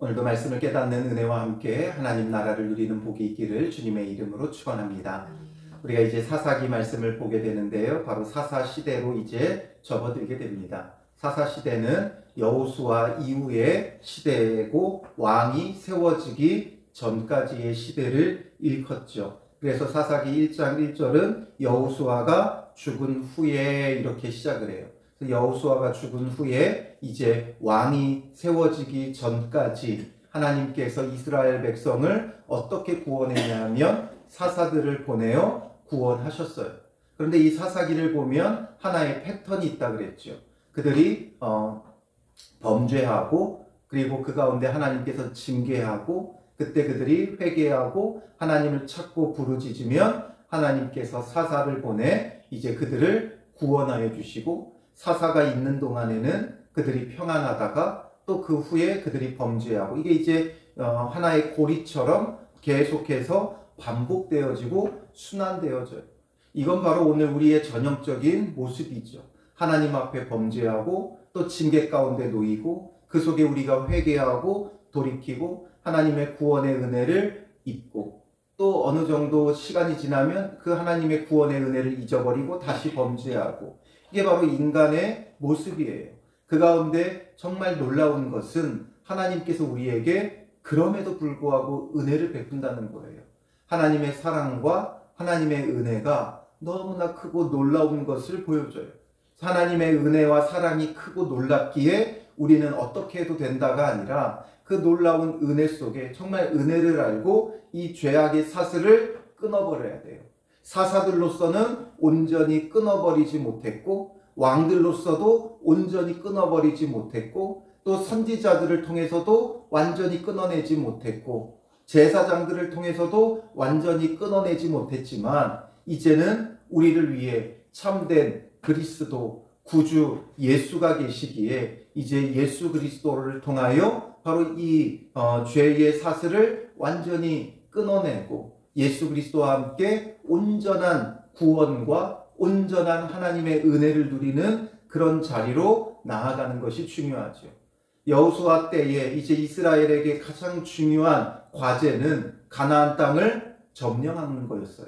오늘도 말씀을 깨닫는 은혜와 함께 하나님 나라를 누리는 복이 있기를 주님의 이름으로 축원합니다. 우리가 이제 사사기 말씀을 보게 되는데요. 바로 사사 시대로 이제 접어들게 됩니다. 사사 시대는 여호수아 이후의 시대고 왕이 세워지기 전까지의 시대를 일컫죠. 그래서 사사기 1장 1절은 여호수아가 죽은 후에 이렇게 시작을 해요. 여호수아가 죽은 후에 이제 왕이 세워지기 전까지 하나님께서 이스라엘 백성을 어떻게 구원했냐면 사사들을 보내어 구원하셨어요. 그런데 이 사사기를 보면 하나의 패턴이 있다 그랬죠. 그들이 범죄하고 그리고 그 가운데 하나님께서 징계하고 그때 그들이 회개하고 하나님을 찾고 부르짖으면 하나님께서 사사를 보내 이제 그들을 구원하여 주시고 사사가 있는 동안에는 그들이 평안하다가 또 그 후에 그들이 범죄하고 이게 이제 하나의 고리처럼 계속해서 반복되어지고 순환되어져요. 이건 바로 오늘 우리의 전형적인 모습이죠. 하나님 앞에 범죄하고 또 징계 가운데 놓이고 그 속에 우리가 회개하고 돌이키고 하나님의 구원의 은혜를 입고 또 어느 정도 시간이 지나면 그 하나님의 구원의 은혜를 잊어버리고 다시 범죄하고 이게 바로 인간의 모습이에요. 그 가운데 정말 놀라운 것은 하나님께서 우리에게 그럼에도 불구하고 은혜를 베푼다는 거예요. 하나님의 사랑과 하나님의 은혜가 너무나 크고 놀라운 것을 보여줘요. 하나님의 은혜와 사랑이 크고 놀랍기에 우리는 어떻게 해도 된다가 아니라 그 놀라운 은혜 속에 정말 은혜를 알고 이 죄악의 사슬을 끊어버려야 돼요. 사사들로서는 온전히 끊어버리지 못했고 왕들로서도 온전히 끊어버리지 못했고 또 선지자들을 통해서도 완전히 끊어내지 못했고 제사장들을 통해서도 완전히 끊어내지 못했지만 이제는 우리를 위해 참된 그리스도 구주 예수가 계시기에 이제 예수 그리스도를 통하여 바로 이 죄의 사슬을 완전히 끊어내고 예수 그리스도와 함께 온전한 구원과 온전한 하나님의 은혜를 누리는 그런 자리로 나아가는 것이 중요하죠. 여호수아 때에 이제 이스라엘에게 가장 중요한 과제는 가나안 땅을 점령하는 거였어요.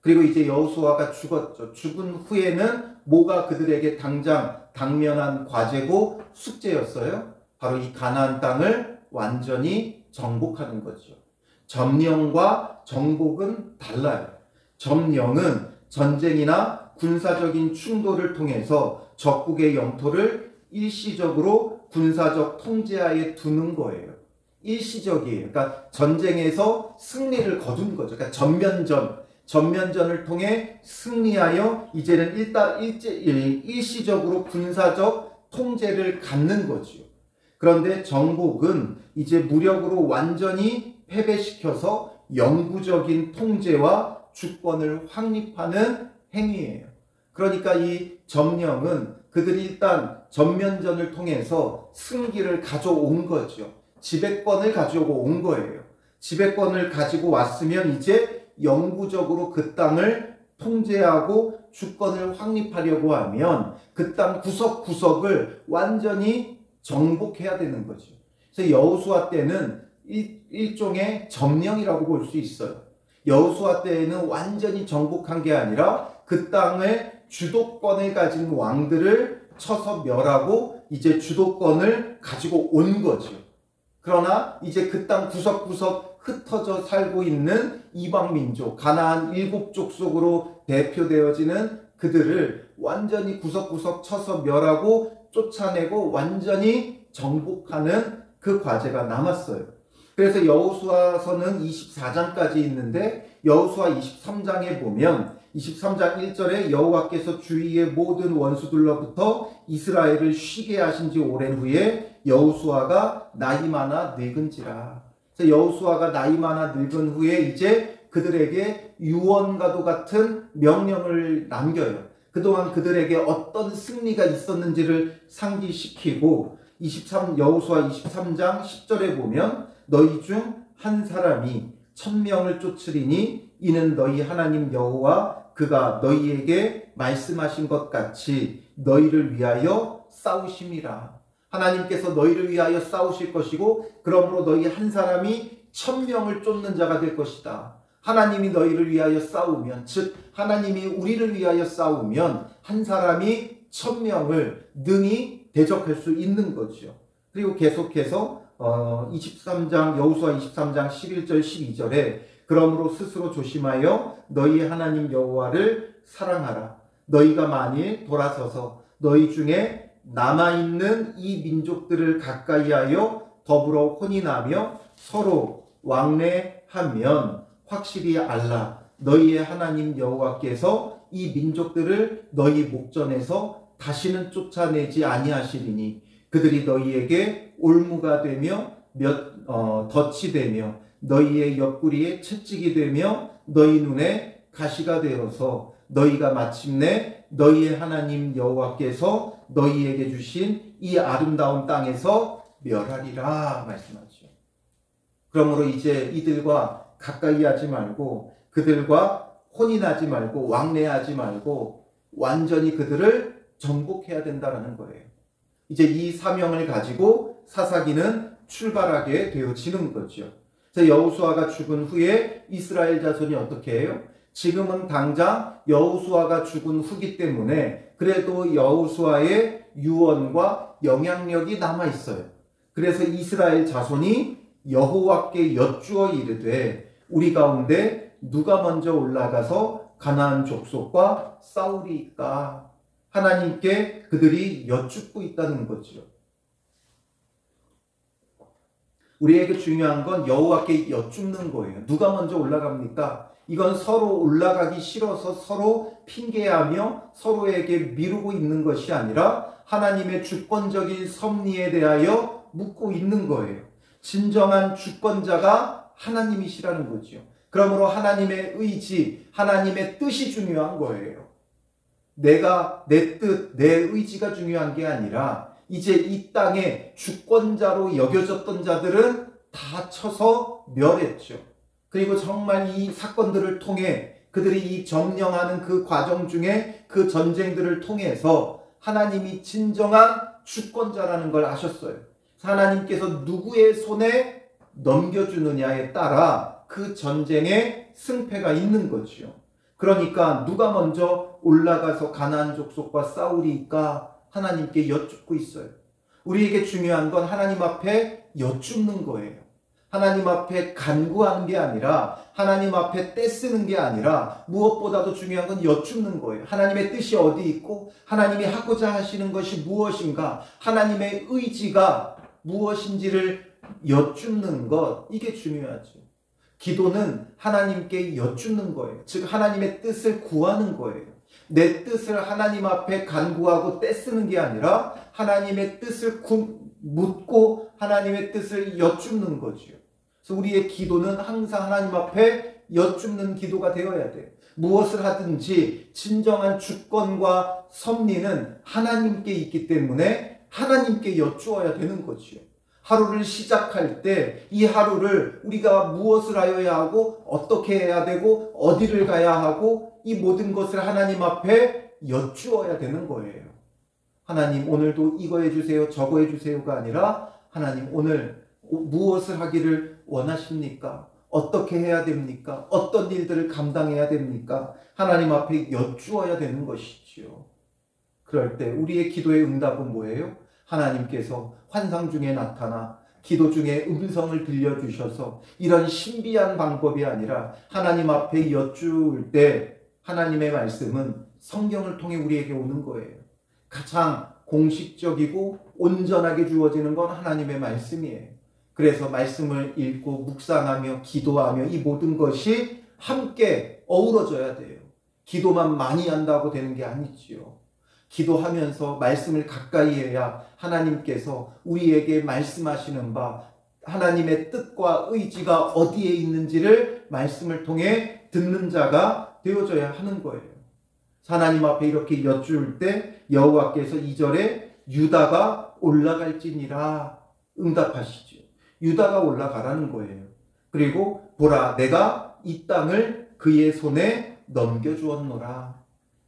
그리고 이제 여호수아가 죽었죠. 죽은 후에는 뭐가 그들에게 당면한 과제고 숙제였어요? 바로 이 가나안 땅을 완전히 정복하는 거죠. 점령과 정복은 달라요. 점령은 전쟁이나 군사적인 충돌을 통해서 적국의 영토를 일시적으로 군사적 통제하에 두는 거예요. 일시적이에요. 그러니까 전쟁에서 승리를 거둔 거죠. 그러니까 전면전을 통해 승리하여 이제는 일시적으로 군사적 통제를 갖는 거죠. 그런데 정복은 이제 무력으로 완전히 패배시켜서 영구적인 통제와 주권을 확립하는 행위예요. 그러니까 이 점령은 그들이 일단 전면전을 통해서 승기를 가져온 거죠. 지배권을 가지고 온 거예요. 지배권을 가지고 왔으면 이제 영구적으로 그 땅을 통제하고 주권을 확립하려고 하면 그 땅 구석구석을 완전히 정복해야 되는 거죠. 그래서 여호수아 때는 일종의 점령이라고 볼 수 있어요. 여호수아 때에는 완전히 정복한 게 아니라 그 땅의 주도권을 가진 왕들을 쳐서 멸하고 이제 주도권을 가지고 온 거죠. 그러나 이제 그 땅 구석구석 흩어져 살고 있는 이방 민족, 가나안 7족속으로 대표되어지는 그들을 완전히 구석구석 쳐서 멸하고 쫓아내고 완전히 정복하는 그 과제가 남았어요. 그래서 여호수아서는 24장까지 있는데 여호수아 23장에 보면 23장 1절에 여호와께서 주위의 모든 원수들로부터 이스라엘을 쉬게 하신 지 오랜 후에 여호수아가 나이 많아 늙은지라. 그래서 여호수아가 나이 많아 늙은 후에 이제 그들에게 유언과도 같은 명령을 남겨요. 그동안 그들에게 어떤 승리가 있었는지를 상기시키고 여호수아 23장 10절에 보면 너희 중 한 사람이 1000명을 쫓으리니 이는 너희 하나님 여호와 그가 너희에게 말씀하신 것 같이 너희를 위하여 싸우심이라. 하나님께서 너희를 위하여 싸우실 것이고 그러므로 너희 한 사람이 1000명을 쫓는 자가 될 것이다. 하나님이 너희를 위하여 싸우면, 즉 하나님이 우리를 위하여 싸우면 한 사람이 1000명을 능히 대적할 수 있는 거죠. 그리고 계속해서 23장 여호수아 23장 11절 12절에 그러므로 스스로 조심하여 너희 하나님 여호와를 사랑하라. 너희가 만일 돌아서서 너희 중에 남아있는 이 민족들을 가까이하여 더불어 혼인하며 서로 왕래하면 확실히 알라. 너희의 하나님 여호와께서 이 민족들을 너희 목전에서 다시는 쫓아내지 아니하시리니 그들이 너희에게 올무가 되며 덫이 되며 너희의 옆구리에 채찍이 되며 너희 눈에 가시가 되어서 너희가 마침내 너희의 하나님 여호와께서 너희에게 주신 이 아름다운 땅에서 멸하리라 말씀하죠. 그러므로 이제 이들과 가까이 하지 말고 그들과 혼인하지 말고 왕래하지 말고 완전히 그들을 정복해야 된다는 거예요. 이제 이 사명을 가지고 사사기는 출발하게 되어지는 거죠. 여호수아가 죽은 후에 이스라엘 자손이 어떻게 해요? 지금은 당장 여호수아가 죽은 후기 때문에 그래도 여호수아의 유언과 영향력이 남아있어요. 그래서 이스라엘 자손이 여호와께 여쭈어 이르되 우리 가운데 누가 먼저 올라가서 가나안 족속과 싸우리이까? 하나님께 그들이 여쭙고 있다는 거죠. 우리에게 중요한 건 여호와께 여쭙는 거예요. 누가 먼저 올라갑니까? 이건 서로 올라가기 싫어서 서로 핑계하며 서로에게 미루고 있는 것이 아니라 하나님의 주권적인 섭리에 대하여 묻고 있는 거예요. 진정한 주권자가 하나님이시라는 거죠. 그러므로 하나님의 의지, 하나님의 뜻이 중요한 거예요. 내가 내 뜻, 내 의지가 중요한 게 아니라 이제 이 땅에 주권자로 여겨졌던 자들은 다 쳐서 멸했죠. 그리고 정말 이 사건들을 통해 그들이 이 점령하는 그 과정 중에 그 전쟁들을 통해서 하나님이 진정한 주권자라는 걸 아셨어요. 하나님께서 누구의 손에 넘겨주느냐에 따라 그 전쟁에 승패가 있는 거죠. 그러니까 누가 먼저 올라가서 가나안 족속과 싸우리까? 하나님께 여쭙고 있어요. 우리에게 중요한 건 하나님 앞에 여쭙는 거예요. 하나님 앞에 간구하는 게 아니라 하나님 앞에 떼쓰는 게 아니라 무엇보다도 중요한 건 여쭙는 거예요. 하나님의 뜻이 어디 있고 하나님이 하고자 하시는 것이 무엇인가, 하나님의 의지가 무엇인지를 여쭙는 것, 이게 중요하죠. 기도는 하나님께 여쭙는 거예요. 즉 하나님의 뜻을 구하는 거예요. 내 뜻을 하나님 앞에 간구하고 떼쓰는 게 아니라 하나님의 뜻을 묻고 하나님의 뜻을 여쭙는 거죠. 그래서 우리의 기도는 항상 하나님 앞에 여쭙는 기도가 되어야 돼요. 무엇을 하든지 진정한 주권과 섭리는 하나님께 있기 때문에 하나님께 여쭈어야 되는 거지요. 하루를 시작할 때 이 하루를 우리가 무엇을 하여야 하고 어떻게 해야 되고 어디를 가야 하고 이 모든 것을 하나님 앞에 여쭈어야 되는 거예요. 하나님 오늘도 이거 해주세요 저거 해주세요가 아니라 하나님 오늘 무엇을 하기를 원하십니까? 어떻게 해야 됩니까? 어떤 일들을 감당해야 됩니까? 하나님 앞에 여쭈어야 되는 것이지요. 그럴 때 우리의 기도의 응답은 뭐예요? 하나님께서 환상 중에 나타나 기도 중에 음성을 들려주셔서 이런 신비한 방법이 아니라 하나님 앞에 여쭈을 때 하나님의 말씀은 성경을 통해 우리에게 오는 거예요. 가장 공식적이고 온전하게 주어지는 건 하나님의 말씀이에요. 그래서 말씀을 읽고 묵상하며 기도하며 이 모든 것이 함께 어우러져야 돼요. 기도만 많이 한다고 되는 게 아니지요. 기도하면서 말씀을 가까이 해야 하나님께서 우리에게 말씀하시는 바 하나님의 뜻과 의지가 어디에 있는지를 말씀을 통해 듣는 자가 되어져야 하는 거예요. 하나님 앞에 이렇게 여쭈을 때 여호와께서 2절에 유다가 올라갈지니라 응답하시죠. 유다가 올라가라는 거예요. 그리고 보라 내가 이 땅을 그의 손에 넘겨주었노라.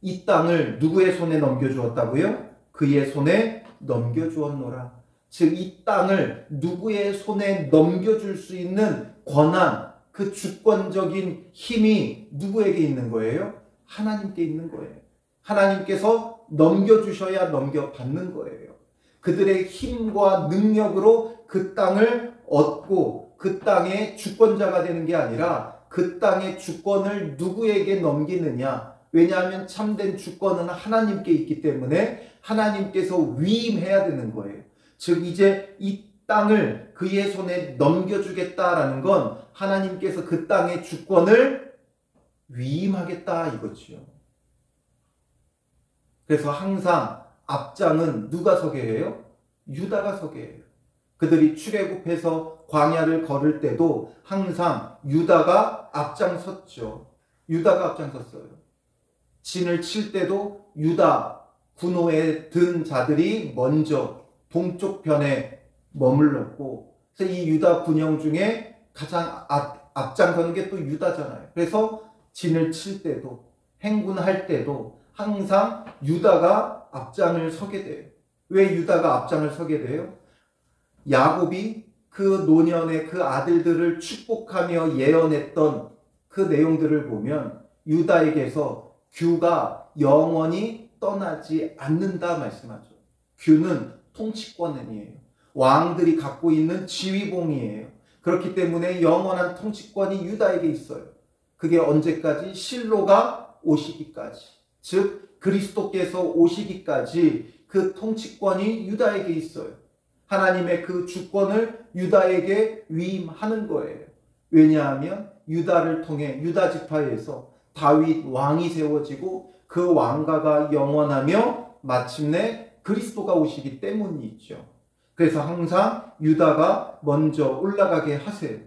이 땅을 누구의 손에 넘겨주었다고요? 그의 손에 넘겨주었노라. 즉 이 땅을 누구의 손에 넘겨줄 수 있는 권한, 그 주권적인 힘이 누구에게 있는 거예요? 하나님께 있는 거예요. 하나님께서 넘겨주셔야 넘겨받는 거예요. 그들의 힘과 능력으로 그 땅을 얻고 그 땅의 주권자가 되는 게 아니라 그 땅의 주권을 누구에게 넘기느냐. 왜냐하면 참된 주권은 하나님께 있기 때문에 하나님께서 위임해야 되는 거예요. 즉 이제 이 땅을 그의 손에 넘겨주겠다라는 건 하나님께서 그 땅의 주권을 위임하겠다 이거지요. 그래서 항상 앞장은 누가 서게 해요? 유다가 서게 해요. 그들이 출애굽해서 광야를 걸을 때도 항상 유다가 앞장섰죠. 유다가 앞장섰어요. 진을 칠 때도 유다 군호에 든 자들이 먼저 동쪽 편에 머물렀고, 그래서 이 유다 군영 중에 가장 앞장서는 게 또 유다잖아요. 그래서 진을 칠 때도 행군할 때도 항상 유다가 앞장을 서게 돼요. 왜 유다가 앞장을 서게 돼요? 야곱이 그 노년의 그 아들들을 축복하며 예언했던 그 내용들을 보면 유다에게서 규가 영원히 떠나지 않는다 말씀하죠. 규는 통치권이에요. 왕들이 갖고 있는 지휘봉이에요. 그렇기 때문에 영원한 통치권이 유다에게 있어요. 그게 언제까지? 실로가 오시기까지. 즉 그리스도께서 오시기까지 그 통치권이 유다에게 있어요. 하나님의 그 주권을 유다에게 위임하는 거예요. 왜냐하면 유다를 통해 유다 지파에서 다윗 왕이 세워지고 그 왕가가 영원하며 마침내 그리스도가 오시기 때문이죠. 그래서 항상 유다가 먼저 올라가게 하세요.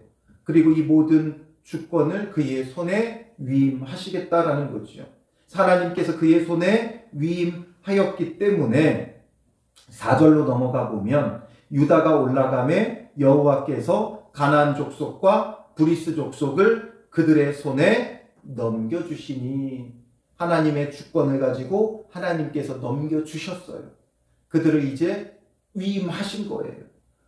그리고 이 모든 주권을 그의 손에 위임하시겠다라는 거죠. 하나님께서 그의 손에 위임하였기 때문에 4절로 넘어가 보면 유다가 올라가매 여호와께서 가나안 족속과 브리스 족속을 그들의 손에 넘겨주시니, 하나님의 주권을 가지고 하나님께서 넘겨주셨어요. 그들을 이제 위임하신 거예요.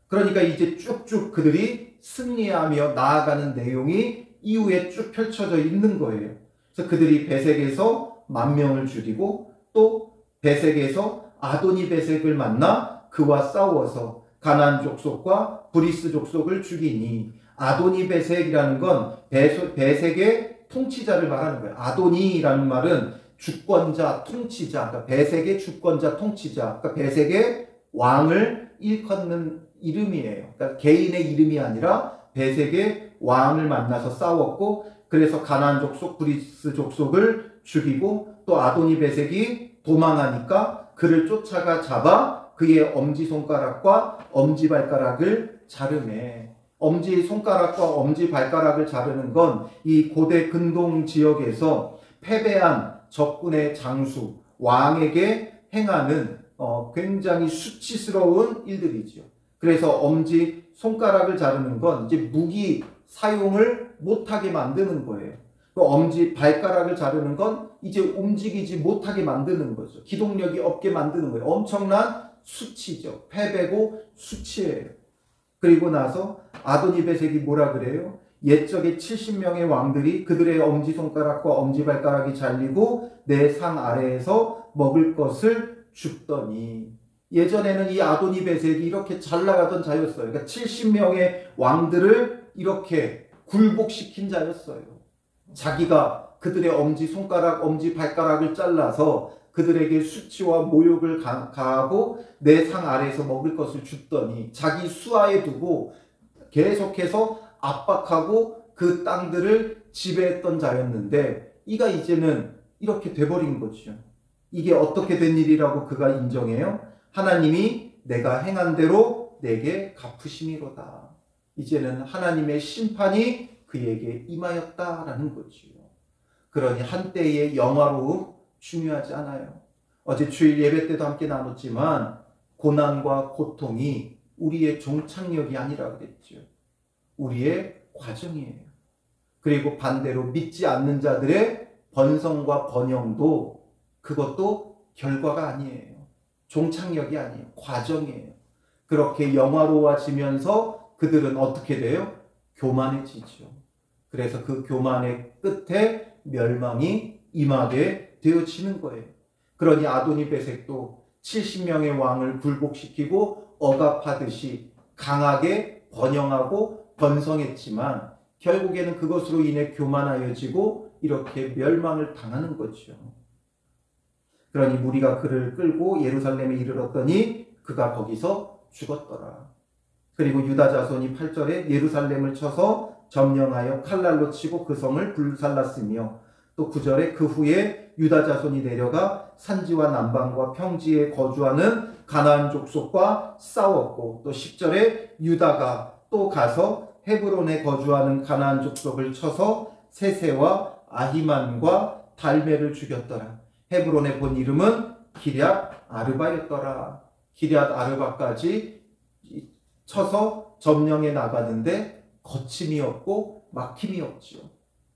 그러니까 이제 쭉쭉 그들이 승리하며 나아가는 내용이 이후에 쭉 펼쳐져 있는 거예요. 그래서 그들이 베색에서 10,000명을 죽이고 또 베색에서 아도니 베색을 만나 그와 싸워서 가나안 족속과 브리스 족속을 죽이니, 아도니 베색이라는 건 베색의 통치자를 말하는 거예요. 아도니라는 말은 주권자, 통치자, 그러니까 베색의 주권자, 통치자, 그러니까 베색의 왕을 일컫는 이름이에요. 그러니까 개인의 이름이 아니라 베색의 왕을 만나서 싸웠고, 그래서 가나안 족속, 브리스 족속을 죽이고, 또 아도니 베색이 도망하니까 그를 쫓아가 잡아 그의 엄지손가락과 엄지발가락을 자르매. 엄지손가락과 엄지발가락을 자르는 건 이 고대 근동 지역에서 패배한 적군의 장수, 왕에게 행하는 굉장히 수치스러운 일들이죠. 그래서 엄지손가락을 자르는 건 이제 무기 사용을 못하게 만드는 거예요. 엄지발가락을 자르는 건 이제 움직이지 못하게 만드는 거죠. 기동력이 없게 만드는 거예요. 엄청난 수치죠. 패배고 수치예요. 그리고 나서 아도니베색이 뭐라 그래요? 옛적에 70명의 왕들이 그들의 엄지손가락과 엄지발가락이 잘리고 내 상 아래에서 먹을 것을 줍더니, 예전에는 이 아도니베색이 이렇게 잘 나가던 자였어요. 그러니까 70명의 왕들을 이렇게 굴복시킨 자였어요. 자기가 그들의 엄지손가락, 엄지발가락을 잘라서 그들에게 수치와 모욕을 가하고 내 상 아래에서 먹을 것을 줍더니 자기 수하에 두고 계속해서 압박하고 그 땅들을 지배했던 자였는데, 이가 이제는 이렇게 돼버린 거죠. 이게 어떻게 된 일이라고 그가 인정해요? 하나님이 내가 행한 대로 내게 갚으심이로다. 이제는 하나님의 심판이 그에게 임하였다라는 거지요. 그러니 한때의 영화로움 중요하지 않아요. 어제 주일 예배 때도 함께 나눴지만 고난과 고통이 우리의 종착역이 아니라 그랬죠. 우리의 과정이에요. 그리고 반대로 믿지 않는 자들의 번성과 번영도 그것도 결과가 아니에요. 종착역이 아니에요. 과정이에요. 그렇게 영화로워지면서 그들은 어떻게 돼요? 교만해지죠. 그래서 그 교만의 끝에 멸망이 임하게 되어지는 거예요. 그러니 아도니베섹도 70명의 왕을 굴복시키고 억압하듯이 강하게 번영하고 번성했지만 결국에는 그것으로 인해 교만하여지고 이렇게 멸망을 당하는 거죠. 그러니 무리가 그를 끌고 예루살렘에 이르렀더니 그가 거기서 죽었더라. 그리고 유다 자손이 8절에 예루살렘을 쳐서 점령하여 칼날로 치고 그 성을 불살랐으며, 또 9절에 그 후에 유다 자손이 내려가 산지와 남방과 평지에 거주하는 가나안 족속과 싸웠고, 또 10절에 유다가 또 가서 헤브론에 거주하는 가나안 족속을 쳐서 세세와 아히만과 달메를 죽였더라. 헤브론의 본 이름은 기럇 아르바였더라. 기럇 아르바까지 쳐서 점령해 나가는데 거침이 없고 막힘이 없지요.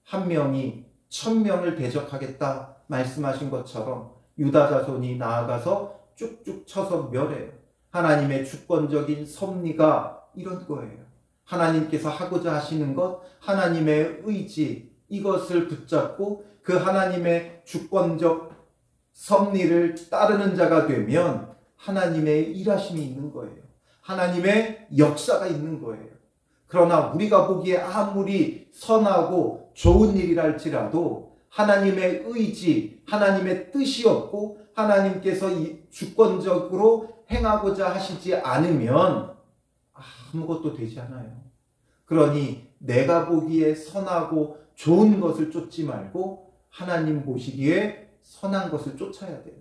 한 명이 1000명을 대적하겠다 말씀하신 것처럼 유다 자손이 나아가서 쭉쭉 쳐서 멸해요. 하나님의 주권적인 섭리가 이런 거예요. 하나님께서 하고자 하시는 것, 하나님의 의지, 이것을 붙잡고 그 하나님의 주권적 섭리를 따르는 자가 되면 하나님의 일하심이 있는 거예요. 하나님의 역사가 있는 거예요. 그러나 우리가 보기에 아무리 선하고 좋은 일이라 할지라도 하나님의 의지, 하나님의 뜻이 없고 하나님께서 주권적으로 행하고자 하시지 않으면 아무것도 되지 않아요. 그러니 내가 보기에 선하고 좋은 것을 쫓지 말고 하나님 보시기에 선한 것을 쫓아야 돼요.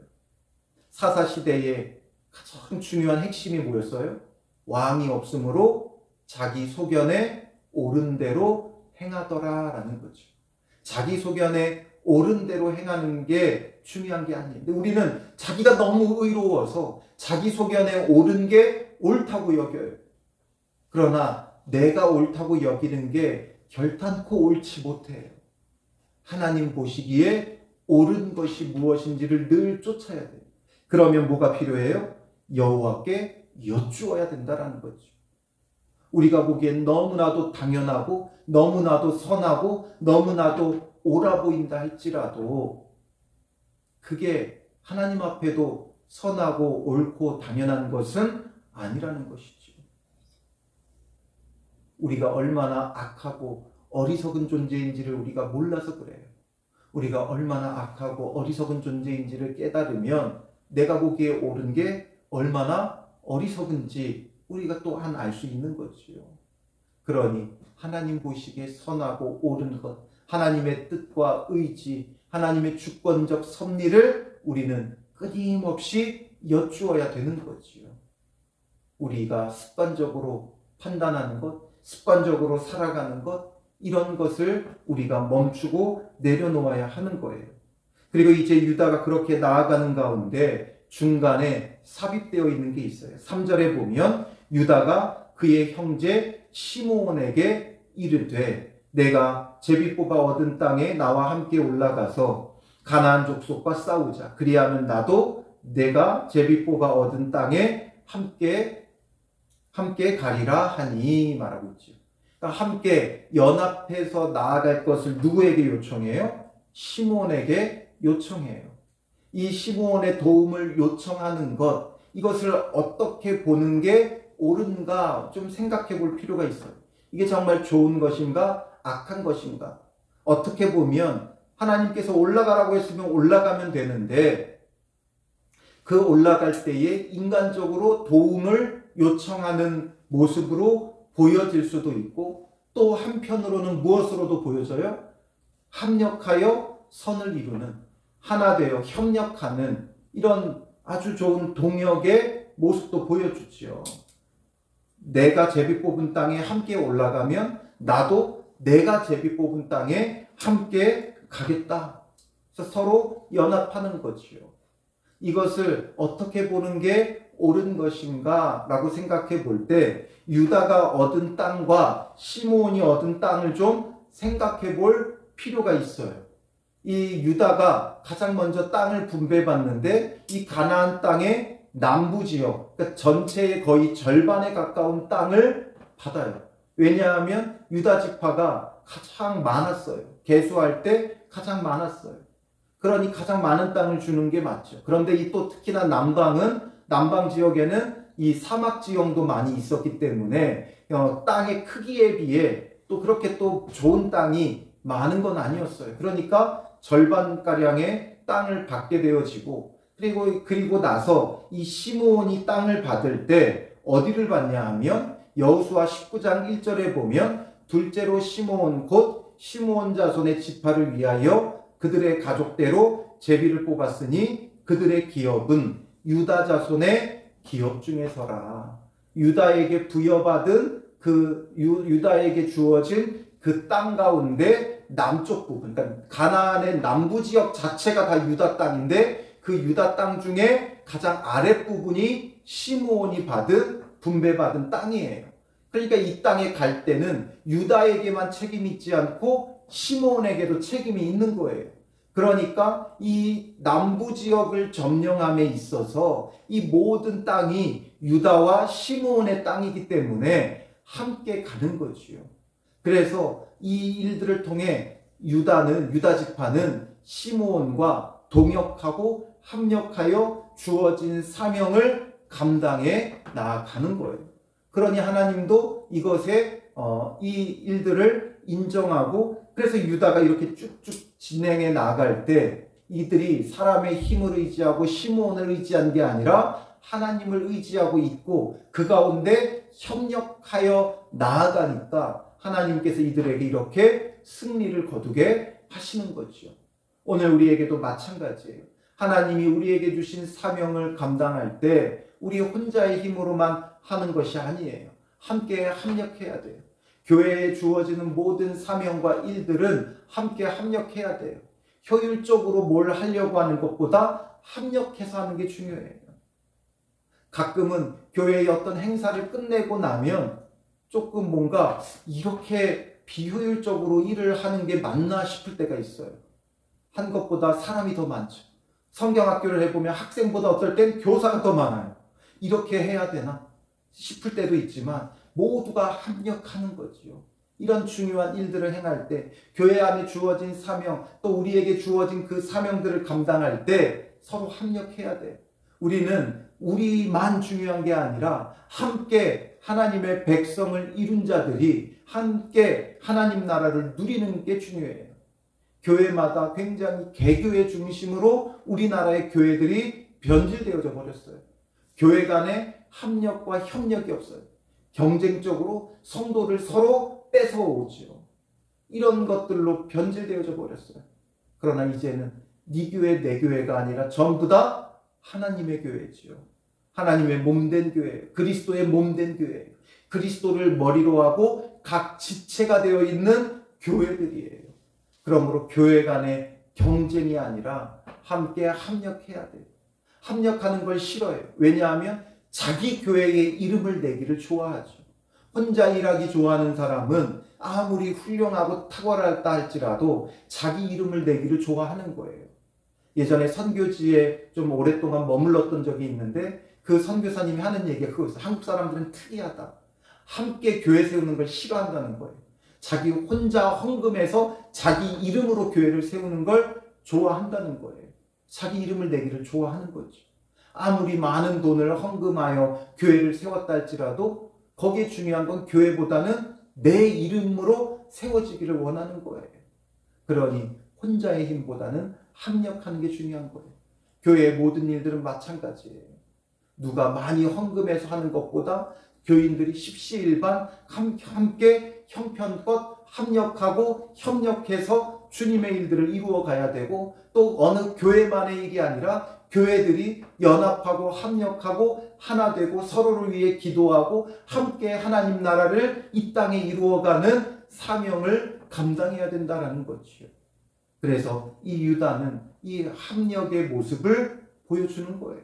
사사시대에 가장 중요한 핵심이 뭐였어요? 왕이 없으므로 자기 소견에 옳은 대로 행하더라라는 거죠. 자기 소견에 옳은 대로 행하는 게 중요한 게 아니에요. 근데 우리는 자기가 너무 의로워서 자기 소견에 옳은 게 옳다고 여겨요. 그러나 내가 옳다고 여기는 게 결탄코 옳지 못해요. 하나님 보시기에 옳은 것이 무엇인지를 늘 쫓아야 돼요. 그러면 뭐가 필요해요? 여호와께 여쭈어야 된다라는 거죠. 우리가 보기엔 너무나도 당연하고 너무나도 선하고 너무나도 옳아 보인다 할지라도 그게 하나님 앞에도 선하고 옳고 당연한 것은 아니라는 것이죠. 우리가 얼마나 악하고 어리석은 존재인지를 우리가 몰라서 그래요. 우리가 얼마나 악하고 어리석은 존재인지를 깨달으면 내가 보기에 옳은 게 얼마나 어리석은지 우리가 또한 알 수 있는 거지요. 그러니 하나님 보시기에 선하고 옳은 것, 하나님의 뜻과 의지, 하나님의 주권적 섭리를 우리는 끊임없이 여쭈어야 되는 거지요. 우리가 습관적으로 판단하는 것, 습관적으로 살아가는 것, 이런 것을 우리가 멈추고 내려놓아야 하는 거예요. 그리고 이제 유다가 그렇게 나아가는 가운데 중간에 삽입되어 있는 게 있어요. 3절에 보면 유다가 그의 형제 시므온에게 이르되 내가 제비 뽑아 얻은 땅에 나와 함께 올라가서 가나안 족속과 싸우자. 그리하면 나도 내가 제비 뽑아 얻은 땅에 함께 가리라 하니 말하고 있죠. 그러니까 함께 연합해서 나아갈 것을 누구에게 요청해요? 시므온에게 요청해요. 이 시므온의 도움을 요청하는 것, 이것을 어떻게 보는 게 옳은가 좀 생각해 볼 필요가 있어요. 이게 정말 좋은 것인가 악한 것인가. 어떻게 보면 하나님께서 올라가라고 했으면 올라가면 되는데 그 올라갈 때에 인간적으로 도움을 요청하는 모습으로 보여질 수도 있고, 또 한편으로는 무엇으로도 보여져요? 합력하여 선을 이루는, 하나 되어 협력하는 이런 아주 좋은 동역의 모습도 보여주지요. 내가 제비 뽑은 땅에 함께 올라가면 나도 내가 제비 뽑은 땅에 함께 가겠다. 그래서 서로 연합하는 거지요. 이것을 어떻게 보는 게 옳은 것인가 라고 생각해 볼 때 유다가 얻은 땅과 시므온이 얻은 땅을 좀 생각해 볼 필요가 있어요. 이 유다가 가장 먼저 땅을 분배받는데 이 가나안 땅에 남부 지역, 그러니까 전체의 거의 절반에 가까운 땅을 받아요. 왜냐하면 유다 지파가 가장 많았어요. 계수할 때 가장 많았어요. 그러니 가장 많은 땅을 주는 게 맞죠. 그런데 이 또 특히나 남방 지역에는 이 사막 지형도 많이 있었기 때문에 땅의 크기에 비해 또 그렇게 또 좋은 땅이 많은 건 아니었어요. 그러니까 절반가량의 땅을 받게 되어지고, 그리고 나서 이 시므온이 땅을 받을 때 어디를 받냐 하면 여호수아 19장 1절에 보면 둘째로 시므온 곧 시므온 자손의 지파를 위하여 그들의 가족대로 제비를 뽑았으니 그들의 기업은 유다 자손의 기업 중에서라. 유다에게 부여받은 유다에게 주어진 그 땅 가운데 남쪽 부분, 그러니까 가나안의 남부 지역 자체가 다 유다 땅인데 그 유다 땅 중에 가장 아랫부분이 시므온이 분배받은 땅이에요. 그러니까 이 땅에 갈 때는 유다에게만 책임이 있지 않고 시므온에게도 책임이 있는 거예요. 그러니까 이 남부 지역을 점령함에 있어서 이 모든 땅이 유다와 시므온의 땅이기 때문에 함께 가는 거지요. 그래서 이 일들을 통해 유다 지파는 시므온과 동역하고 합력하여 주어진 사명을 감당해 나아가는 거예요. 그러니 하나님도 이것에 이 일들을 인정하고, 그래서 유다가 이렇게 쭉쭉 진행해 나아갈 때 이들이 사람의 힘을 의지하고 시므온을 의지한 게 아니라 하나님을 의지하고 있고 그 가운데 협력하여 나아가니까 하나님께서 이들에게 이렇게 승리를 거두게 하시는 거죠. 오늘 우리에게도 마찬가지예요. 하나님이 우리에게 주신 사명을 감당할 때 우리 혼자의 힘으로만 하는 것이 아니에요. 함께 합력해야 돼요. 교회에 주어지는 모든 사명과 일들은 함께 합력해야 돼요. 효율적으로 뭘 하려고 하는 것보다 합력해서 하는 게 중요해요. 가끔은 교회의 어떤 행사를 끝내고 나면 조금 뭔가 이렇게 비효율적으로 일을 하는 게 맞나 싶을 때가 있어요. 한 것보다 사람이 더 많죠. 성경학교를 해보면 학생보다 어떨 땐 교사가 더 많아요. 이렇게 해야 되나 싶을 때도 있지만 모두가 합력하는 거지요. 이런 중요한 일들을 행할 때, 교회 안에 주어진 사명, 또 우리에게 주어진 그 사명들을 감당할 때 서로 합력해야 돼. 우리는 우리만 중요한 게 아니라 함께 하나님의 백성을 이룬 자들이 함께 하나님 나라를 누리는 게 중요해요. 교회마다 굉장히 개교의 중심으로 우리나라의 교회들이 변질되어져 버렸어요. 교회 간에 합력과 협력이 없어요. 경쟁적으로 성도를 서로 뺏어오죠. 이런 것들로 변질되어져 버렸어요. 그러나 이제는 네 교회 내 교회가 아니라 전부 다 하나님의 교회지요. 하나님의 몸된 교회, 그리스도의 몸된 교회, 그리스도를 머리로 하고 각 지체가 되어 있는 교회들이에요. 그러므로 교회 간의 경쟁이 아니라 함께 합력해야 돼요. 합력하는 걸 싫어해요. 왜냐하면 자기 교회의 이름을 내기를 좋아하죠. 혼자 일하기 좋아하는 사람은 아무리 훌륭하고 탁월하다 할지라도 자기 이름을 내기를 좋아하는 거예요. 예전에 선교지에 좀 오랫동안 머물렀던 적이 있는데 그 선교사님이 하는 얘기가 그거였어요. 한국 사람들은 특이하다. 함께 교회 세우는 걸 싫어한다는 거예요. 자기 혼자 헌금해서 자기 이름으로 교회를 세우는 걸 좋아한다는 거예요. 자기 이름을 내기를 좋아하는 거죠. 아무리 많은 돈을 헌금하여 교회를 세웠다 할지라도 거기에 중요한 건 교회보다는 내 이름으로 세워지기를 원하는 거예요. 그러니 혼자의 힘보다는 합력하는 게 중요한 거예요. 교회의 모든 일들은 마찬가지예요. 누가 많이 헌금해서 하는 것보다 교인들이 십시일반 함께 형편껏 합력하고 협력해서 주님의 일들을 이루어 가야 되고, 또 어느 교회만의 일이 아니라 교회들이 연합하고 합력하고 하나 되고 서로를 위해 기도하고 함께 하나님 나라를 이 땅에 이루어가는 사명을 감당해야 된다는 거지요. 그래서 이 유다는 이 합력의 모습을 보여주는 거예요.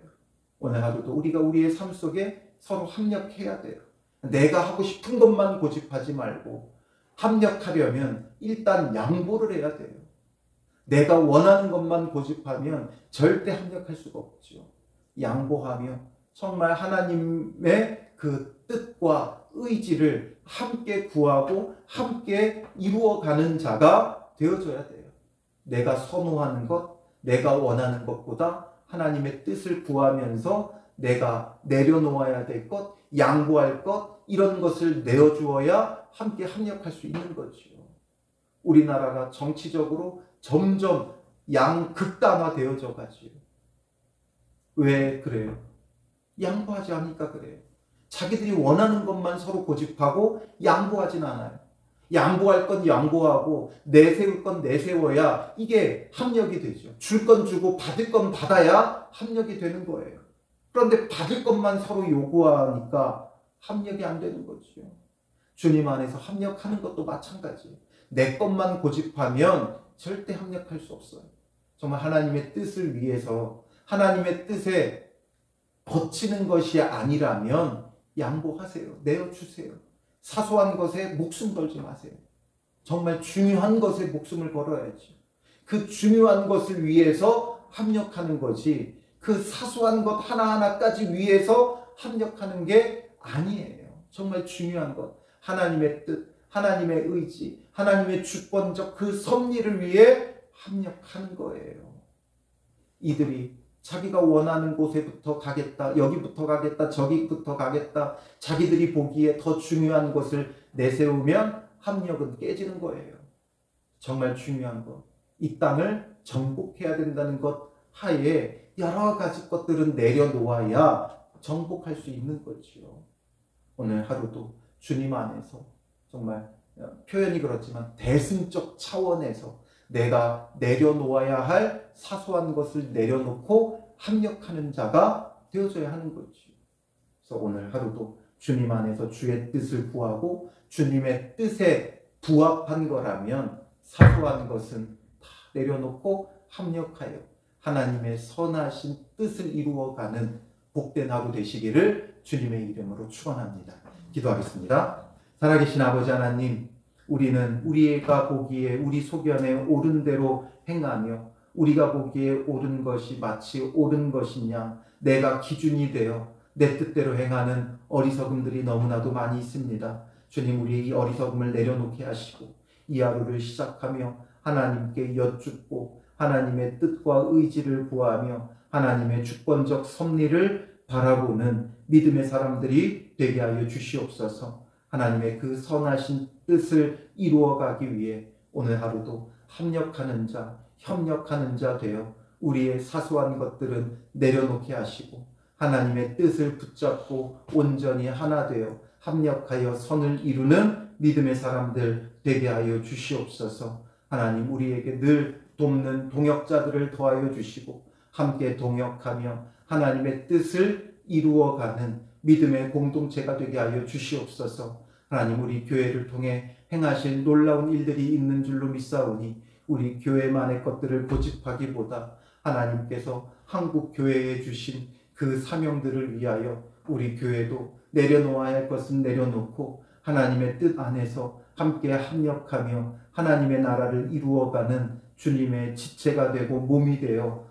오늘 하루도 우리가 우리의 삶 속에 서로 합력해야 돼요. 내가 하고 싶은 것만 고집하지 말고 합력하려면 일단 양보를 해야 돼요. 내가 원하는 것만 고집하면 절대 합력할 수가 없죠. 양보하며 정말 하나님의 그 뜻과 의지를 함께 구하고 함께 이루어가는 자가 되어줘야 돼요. 내가 선호하는 것, 내가 원하는 것보다 하나님의 뜻을 구하면서 내가 내려놓아야 될 것, 양보할 것, 이런 것을 내어주어야 함께 합력할 수 있는 거지요. 우리나라가 정치적으로 점점 양극단화되어져 가지요. 왜 그래요? 양보하지 않으니까 그래요. 자기들이 원하는 것만 서로 고집하고 양보하진 않아요. 양보할 건 양보하고 내세울 건 내세워야 이게 합력이 되죠. 줄 건 주고 받을 건 받아야 합력이 되는 거예요. 그런데 받을 것만 서로 요구하니까 합력이 안 되는 거죠. 주님 안에서 합력하는 것도 마찬가지예요. 내 것만 고집하면 절대 합력할 수 없어요. 정말 하나님의 뜻을 위해서 하나님의 뜻에 거치는 것이 아니라면 양보하세요. 내어주세요. 사소한 것에 목숨 걸지 마세요. 정말 중요한 것에 목숨을 걸어야죠. 그 중요한 것을 위해서 합력하는 거지 그 사소한 것 하나하나까지 위해서 합력하는 게 아니에요. 정말 중요한 것, 하나님의 뜻, 하나님의 의지, 하나님의 주권적 그 섭리를 위해 합력하는 거예요. 이들이 자기가 원하는 곳에부터 가겠다, 여기부터 가겠다, 저기부터 가겠다, 자기들이 보기에 더 중요한 것을 내세우면 합력은 깨지는 거예요. 정말 중요한 것, 이 땅을 정복해야 된다는 것 하에 여러 가지 것들은 내려놓아야 정복할 수 있는 거지요. 오늘 하루도 주님 안에서 정말 표현이 그렇지만 대승적 차원에서 내가 내려놓아야 할 사소한 것을 내려놓고 합력하는 자가 되어져야 하는 거지요. 그래서 오늘 하루도 주님 안에서 주의 뜻을 구하고 주님의 뜻에 부합한 거라면 사소한 것은 다 내려놓고 합력하여 하나님의 선하신 뜻을 이루어가는 복된 하루 되시기를 주님의 이름으로 축원합니다. 기도하겠습니다. 살아계신 아버지 하나님, 우리는 우리가 보기에 우리 소견에 옳은 대로 행하며 우리가 보기에 옳은 것이 마치 옳은 것이냐 내가 기준이 되어 내 뜻대로 행하는 어리석음들이 너무나도 많이 있습니다. 주님, 우리의 이 어리석음을 내려놓게 하시고 이 하루를 시작하며 하나님께 여쭙고 하나님의 뜻과 의지를 구하며 하나님의 주권적 섭리를 바라보는 믿음의 사람들이 되게 하여 주시옵소서. 하나님의 그 선하신 뜻을 이루어가기 위해 오늘 하루도 합력하는 자, 협력하는 자 되어 우리의 사소한 것들은 내려놓게 하시고 하나님의 뜻을 붙잡고 온전히 하나 되어 합력하여 선을 이루는 믿음의 사람들 되게 하여 주시옵소서. 하나님, 우리에게 늘 돕는 동역자들을 더하여 주시고 함께 동역하며 하나님의 뜻을 이루어가는 믿음의 공동체가 되게 하여 주시옵소서. 하나님, 우리 교회를 통해 행하실 놀라운 일들이 있는 줄로 믿사오니 우리 교회만의 것들을 고집하기보다 하나님께서 한국 교회에 주신 그 사명들을 위하여 우리 교회도 내려놓아야 할 것은 내려놓고 하나님의 뜻 안에서 함께 합력하며 하나님의 나라를 이루어가는 주님의 지체가 되고 몸이 되어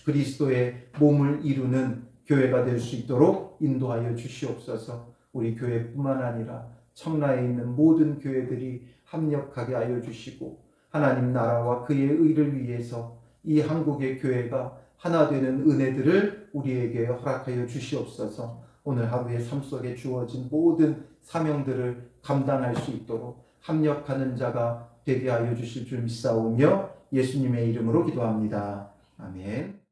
그리스도의 몸을 이루는 교회가 될 수 있도록 인도하여 주시옵소서. 우리 교회뿐만 아니라 청라에 있는 모든 교회들이 합력하게 하여 주시고 하나님 나라와 그의 의를 위해서 이 한국의 교회가 하나 되는 은혜들을 우리에게 허락하여 주시옵소서. 오늘 하루의 삶 속에 주어진 모든 사명들을 감당할 수 있도록 합력하는 자가 되게 하여 주실 줄 믿사오며 예수님의 이름으로 기도합니다. 아멘.